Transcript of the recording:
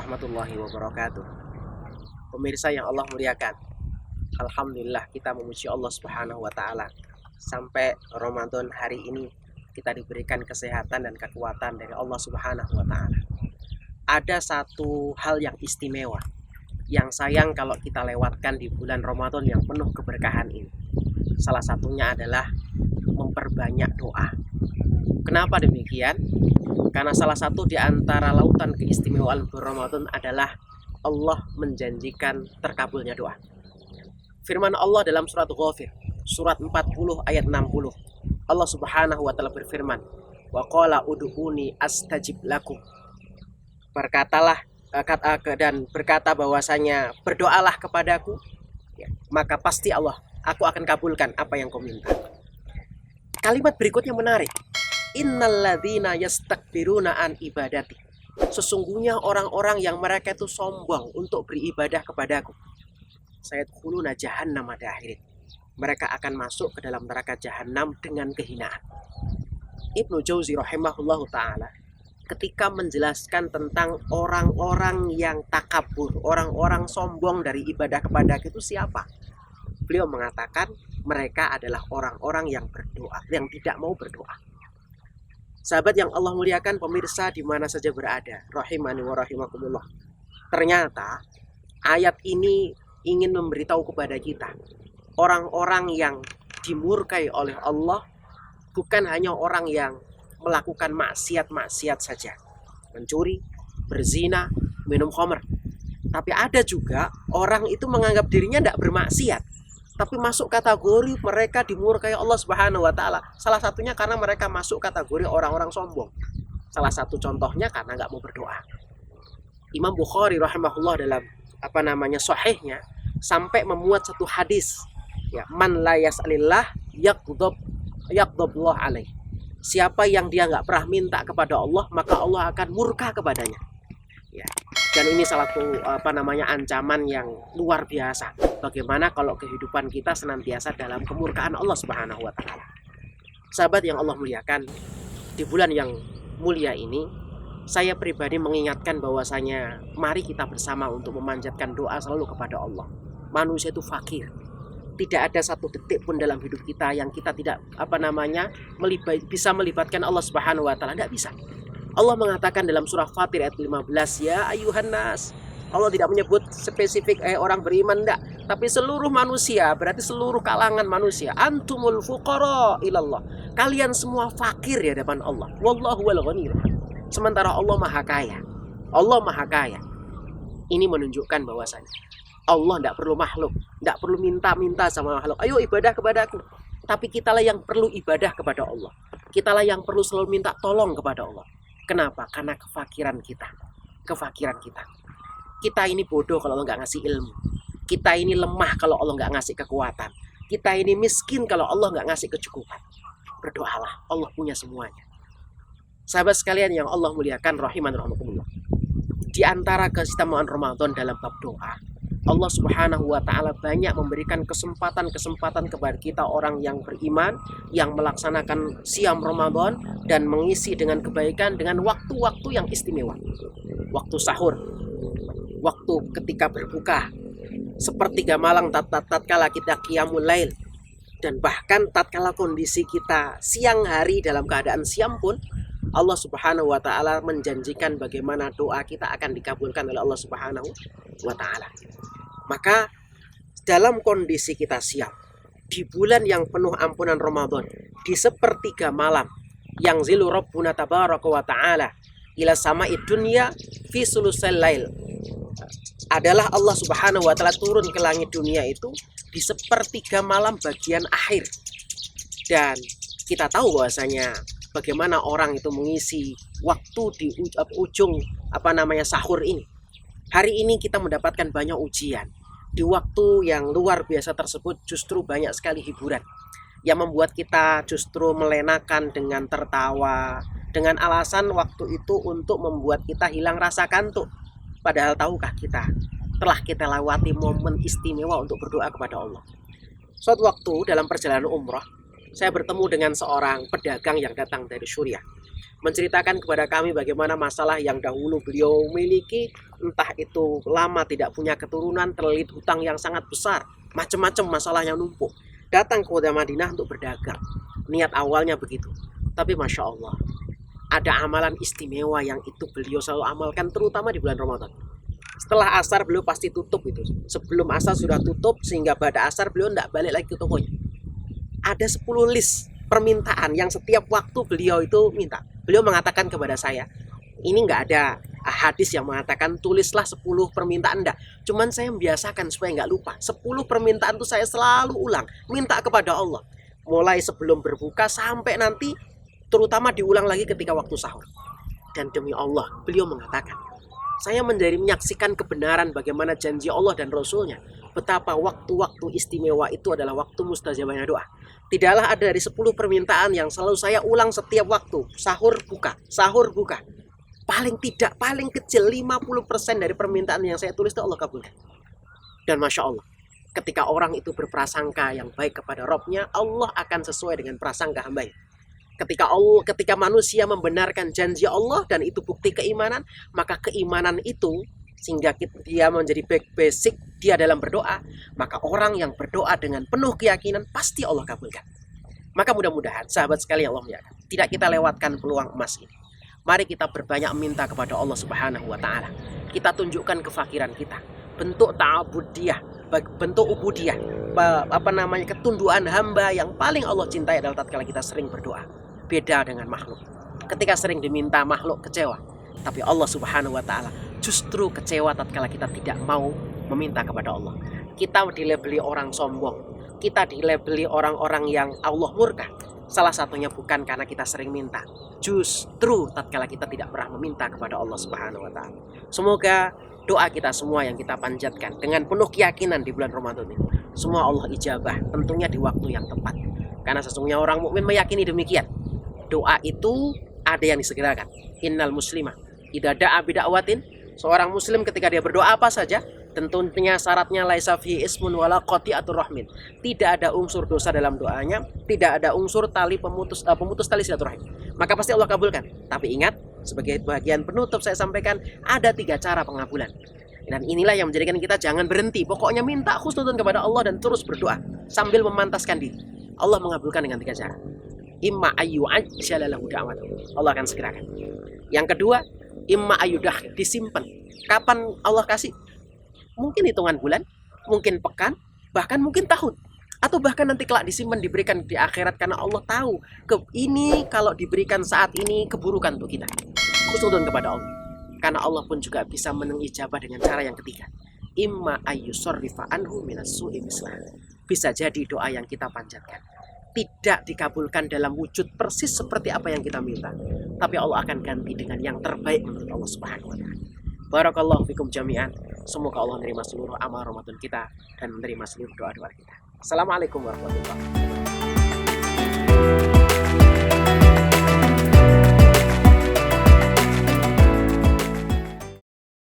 warahmatullahi wabarakatuh. Pemirsa yang Allah muliakan, alhamdulillah kita memuji Allah Subhanahu wa taala. Sampai Ramadan hari ini kita diberikan kesehatan dan kekuatan dari Allah Subhanahu wa taala. Ada satu hal yang istimewa yang sayang kalau kita lewatkan di bulan Ramadan yang penuh keberkahan ini. Salah satunya adalah memperbanyak doa. Kenapa demikian? Karena salah satu di antara lautan keistimewaan bulan Ramadan adalah Allah menjanjikan terkabulnya doa. Firman Allah dalam surat Ghafir, surat 40 ayat 60. Allah Subhanahu wa taala berfirman, "Wa qala ud'uni astajib lakum." Berkatalah dan berkata bahwasanya berdoalah kepadaku, ya, maka pasti aku akan kabulkan apa yang kau minta. Kalimat berikutnya menarik. Innalladzina yastakbiruna an ibadati. Sesungguhnya orang-orang yang mereka itu sombong untuk beribadah kepadaku. Sayadkhuluna jahannam pada akhirat. Mereka akan masuk ke dalam neraka jahanam dengan kehinaan. Ibnu Jauzi rahimahullahu taala ketika menjelaskan tentang orang-orang yang takabur, orang-orang sombong dari ibadah kepadaku itu siapa? Beliau mengatakan mereka adalah orang-orang yang berdoa, yang tidak mau berdoa. Sahabat yang Allah muliakan, pemirsa di mana saja berada, rahimani wa rahimakumullah. Ternyata ayat ini ingin memberitahu kepada kita, orang-orang yang dimurkai oleh Allah bukan hanya orang yang melakukan maksiat-maksiat saja, mencuri, berzina, minum khamr. Tapi ada juga orang itu menganggap dirinya tidak bermaksiat, tapi masuk kategori mereka dimurkai Allah Subhanahu wa taala. Salah satunya karena mereka masuk kategori orang-orang sombong. Salah satu contohnya karena nggak mau berdoa. Imam Bukhari rahimahullah dalam sahihnya sampai memuat satu hadis, ya, man la yas'alillah yaghdabullah alaih. Siapa yang dia nggak pernah minta kepada Allah, maka Allah akan murka kepadanya. Ya. Dan ini salah satu ancaman yang luar biasa. Bagaimana kalau kehidupan kita senantiasa dalam kemurkaan Allah Subhanahu wa taala. Sahabat yang Allah muliakan, di bulan yang mulia ini saya pribadi mengingatkan bahwasanya mari kita bersama untuk memanjatkan doa selalu kepada Allah. Manusia itu fakir. Tidak ada satu detik pun dalam hidup kita yang kita tidak bisa melibatkan Allah Subhanahu wa taala, tidak bisa. Allah mengatakan dalam surah Fatir ayat 15, ya ayuhan nas. Allah tidak menyebut spesifik orang beriman, enggak, tapi seluruh manusia, berarti seluruh kalangan manusia. Antumul fuqara ilallah. Kalian semua fakir di hadapan Allah. Wallahu wal ghaniyul. Sementara Allah Maha Kaya. Allah Maha Kaya. Ini menunjukkan bahwasanya Allah tidak perlu makhluk, tidak perlu minta-minta sama makhluk. Ayo ibadah kepadaku. Tapi kitalah yang perlu ibadah kepada Allah. Kitalah yang perlu selalu minta tolong kepada Allah. Kenapa? Karena kefakiran kita. Kefakiran kita. Kita ini bodoh kalau Allah nggak ngasih ilmu. Kita ini lemah kalau Allah nggak ngasih kekuatan. Kita ini miskin kalau Allah nggak ngasih kecukupan. Berdoalah, Allah punya semuanya. Sahabat sekalian yang Allah muliakan, rahiman rahimakumullah. Di antara keistimewaan Ramadan dalam bab doa, Allah Subhanahu wa taala banyak memberikan kesempatan-kesempatan kepada kita orang yang beriman, yang melaksanakan siam Ramadan dan mengisi dengan kebaikan dengan waktu-waktu yang istimewa. Waktu sahur, waktu ketika berbuka, sepertiga malam tatkala kita qiyamul lail, dan bahkan tatkala kondisi kita siang hari dalam keadaan siam pun Allah Subhanahu wa taala menjanjikan bagaimana doa kita akan dikabulkan oleh Allah Subhanahu wa taala. Maka dalam kondisi kita siap di bulan yang penuh ampunan Ramadan, di sepertiga malam yang zilu rabbuna tabaraka wa ta'ala ila sama'id dunya fi sulusil lail, adalah Allah Subhanahu wa ta'ala turun ke langit dunia itu di sepertiga malam bagian akhir. Dan kita tahu bahwasanya bagaimana orang itu mengisi waktu di ujung sahur ini. Hari ini kita mendapatkan banyak ujian. Di waktu yang luar biasa tersebut justru banyak sekali hiburan yang membuat kita justru melenakan dengan tertawa, dengan alasan waktu itu untuk membuat kita hilang rasa kantuk. Padahal tahukah kita telah kita lewati momen istimewa untuk berdoa kepada Allah. Suatu waktu dalam perjalanan umrah, saya bertemu dengan seorang pedagang yang datang dari Suriah. menceritakan kepada kami bagaimana masalah yang dahulu beliau miliki, entah itu lama tidak punya keturunan, terlilit hutang yang sangat besar, macam-macam masalah yang numpuk. Datang ke kota Madinah untuk berdagang. Niat awalnya begitu. Tapi Masya Allah, ada amalan istimewa yang itu beliau selalu amalkan, terutama di bulan Ramadan. Setelah asar beliau pasti tutup itu. Sebelum asar sudah tutup, sehingga pada asar beliau tidak balik lagi ke tokonya. Ada 10 list permintaan yang setiap waktu beliau itu minta. Beliau mengatakan kepada saya, ini nggak ada hadis yang mengatakan tulislah 10 permintaan, enggak. Cuman saya membiasakan supaya nggak lupa. 10 permintaan itu saya selalu ulang, minta kepada Allah. Mulai sebelum berbuka sampai nanti, terutama diulang lagi ketika waktu sahur. Dan demi Allah, beliau mengatakan, saya menjadi menyaksikan kebenaran bagaimana janji Allah dan Rasulnya. Betapa waktu-waktu istimewa itu adalah waktu mustajabahnya doa. Tidaklah ada dari 10 permintaan yang selalu saya ulang setiap waktu. Sahur buka, sahur buka. Paling tidak, paling kecil 50% dari permintaan yang saya tulis itu Allah kabulkan. Dan Masya Allah, ketika orang itu berprasangka yang baik kepada Robnya, Allah akan sesuai dengan prasangka hambanya. Ketika manusia membenarkan janji Allah dan itu bukti keimanan, maka keimanan itu sehingga dia menjadi basic dia dalam berdoa, maka orang yang berdoa dengan penuh keyakinan pasti Allah kabulkan. Maka mudah-mudahan sahabat sekalian Allah muliakan, tidak kita lewatkan peluang emas ini. Mari kita berbanyak minta kepada Allah Subhanahu wa taala. Kita tunjukkan kefakiran kita, bentuk ta'abudiyah, bentuk ubudiyah, ketunduan hamba yang paling Allah cintai adalah tatkala kita sering berdoa. Beda dengan makhluk. Ketika sering diminta makhluk kecewa, tapi Allah Subhanahu wa taala justru kecewa tatkala kita tidak mau meminta kepada Allah. Kita dilabeli orang sombong, kita dilabeli orang-orang yang Allah murka. Salah satunya bukan karena kita sering minta, justru tatkala kita tidak pernah meminta kepada Allah Subhanahu wa taala. Semoga doa kita semua yang kita panjatkan dengan penuh keyakinan di bulan Ramadan ini, semua Allah ijabah, tentunya di waktu yang tepat. Karena sesungguhnya orang mukmin meyakini demikian. Doa itu ada yang disegerakan. Innal muslimah idza da'a bida'watin, seorang muslim ketika dia berdoa apa saja, tentunya syaratnya laisa fihi ismun wala qati'atur rahmin. Tidak ada unsur dosa dalam doanya, tidak ada unsur pemutus tali silaturahim. Maka pasti Allah kabulkan. Tapi ingat, sebagai bagian penutup saya sampaikan ada 3 cara pengabulan. Dan inilah yang menjadikan kita jangan berhenti. Pokoknya minta khusnudzon kepada Allah dan terus berdoa sambil memantaskan diri. Allah mengabulkan dengan 3 cara. Imma ayu ajjalalahu da'watahu, Allah akan segerakan. Yang kedua, imma ayudah, disimpan. Kapan Allah kasih? Mungkin hitungan bulan, mungkin pekan, bahkan mungkin tahun, atau bahkan nanti kelak disimpan diberikan di akhirat karena Allah tahu ini kalau diberikan saat ini keburukan untuk kita. Khusnudzon kepada Allah. Karena Allah pun juga bisa menijabah dengan cara yang ketiga. Imma ayyusorrifa anhu minas su'i mislah. Bisa jadi doa yang kita panjatkan tidak dikabulkan dalam wujud persis seperti apa yang kita minta, tapi Allah akan ganti dengan yang terbaik menurut Allah Subhanahu wa taala. Barakallahu fikum jami'an. Semoga Allah menerima seluruh amal Ramadan kita dan menerima seluruh doa-doa kita. Assalamualaikum warahmatullahi wabarakatuh.